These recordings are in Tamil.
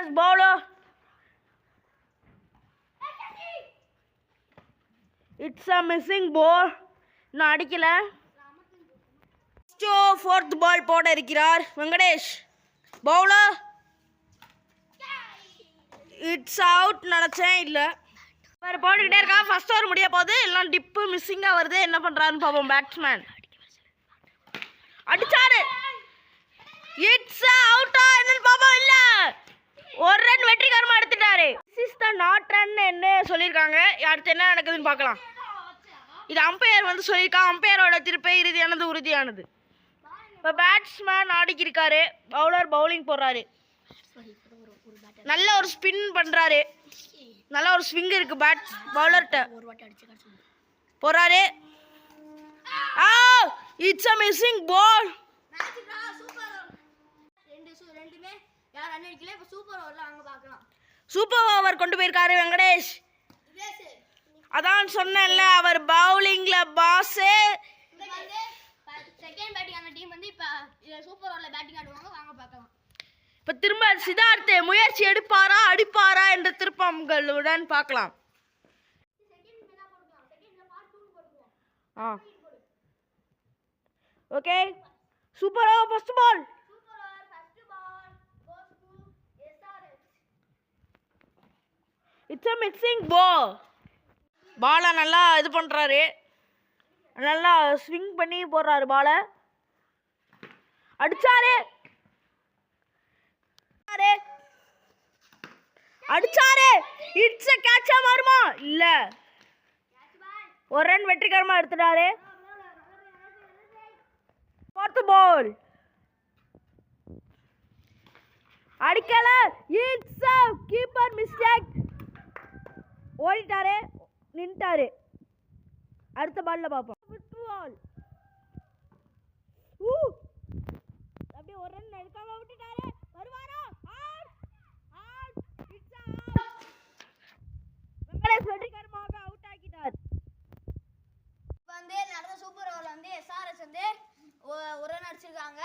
versus bowler. It's a missing ball. நான் அடிக்கல. fourth ball போட இருக்கிறார் வெங்கடேஷ். bowler. It's out நினைச்சேன் இல்ல. வேற போட்டுக்கிட்டே இருக்கா. ஃபர்ஸ்ட் ஓவர் முடிய போகுது. எல்லாம் டிப்பு மிஸ்ஸிங்கா வருது. என்ன பண்றாருன்னு பாப்போம் பேட்ஸ்மேன். அடிச்சாரு. இட்ஸ் அவுட்டா என்னன்னு பாப்போம். இல்ல ஒரு ரன் வெற்றிகரமா எடுத்துட்டாரு. This is the not run என்ன சொல்லிருக்காங்க. அடுத்து என்ன நடக்குதுன்னு பார்க்கலாம். இது அம்பையர் வந்து சொல்லிருக்கான். அம்பையரோட தீர்ப்பே இறுதியானது உறுதியானது. இப்போ பேட்ஸ்மேன் ஆடிக்கிருக்காரு. பவுலர் பவுலிங் போடுறாரு. நல்ல ஒரு ஸ்பின் பண்றாரு. நல்ல ஒரு ஸ்விங் இருக்கு பேட் பவுலர்ட்ட. போறாரு. It's a missing ball. Super over கொண்டு போயிருக்காரு வெங்கடேஷ். அதான் சொன்னேன்ல அவர் பவுலிங்ல பாஸ். செகண்ட் பேட்டிங் அந்த டீம் வந்து இப்ப சூப்பர் ஓவர்ல பேட்டிங் ஆடுவாங்க. வாங்க பார்க்கலாம். இப்ப திரும்ப சித்தார்த் முயற்சி எடுப்பாரா அடிப்பாரா என்ற திருப்பங்களுடன் பார்க்கலாம். Okay super over first ball. It's a missing ball. பாலை நல்லா இது பண்றாரு. நல்லா ஸ்விங் பண்ணி போடுறாரு பாலை. அடிச்சாரு. அடிச்சாரு. இட்ஸ் a catch ஆ மாறுமா இல்ல. ஒரு ரன் வெற்றிகரமா எடுத்துட்டாரு. fourth ball. அடிக்கல. It's a keeper mistake. ஓடிட்டாரு நின்ட்டாரு. அடுத்த பால்ல பாப்போம். அப்படியே ஒரு ரன் எடுக்காம விட்டுட்டாரு. வருவாரா? வெங்கடேஷ் வெற்றிகரமாக அவுட் ஆக்கிட்டார். வந்து நடந்த சூப்பர் ஓவர்ல வந்து எஸ்ஆர்எஸ் வந்து ஒரு ரன் அடிச்சிருக்காங்க.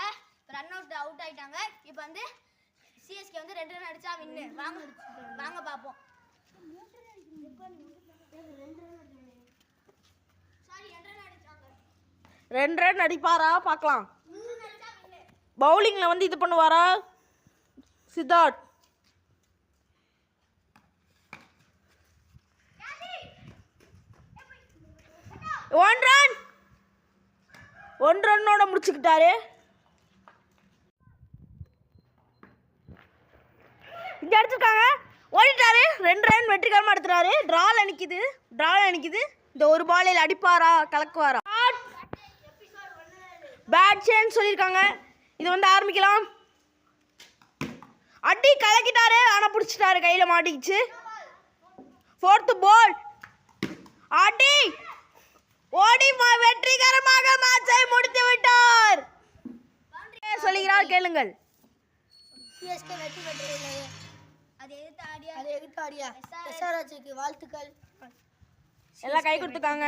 ரன் அவுட் ஆயிட்டாங்க. இப்போ வந்து சிஎஸ்கே வந்து 2 ரன் அடிச்சா வின்னு. வாங்க பாப்போம். 2 ரன் அடிப்பாரா பார்க்கலாம். பவுலிங்ல வந்து இது பண்ணுவாரா சித்தார்த். ஒன் ரன்னோட முடிச்சுக்கிட்டாரு. இங்க அடிச்சிருக்காங்க. ஓடிட்டாரு. 2 ரன் வெற்றிகரமா எடுத்துட்டாரு. டிரால நிக்குது. இந்த ஒரு பாலில் அடிப்பாரா கலக்குவாரா. பேட் சேஞ்ச் சொல்லியிருக்காங்க. இது வந்து ஆரம்பிக்கலாம். அடி கலக்கிட்டாரு. ஆனா பிடிச்சிட்டாரு. கையில மாட்டிக்கிச்சு. Fourth ball. அடி ஓடி வெற்றிகரமாக மேட்சை முடித்து விட்டார். சொல்லுகிறார் கேளுங்கள். சிஎஸ்கே வெற்றி பெற்றது. அது எதிர்த்து ஆடியா எஸ்ஆர்எஸ்க்கு வாழ்த்துக்கள். எல்லாம் கை கொடுத்துக்காங்க.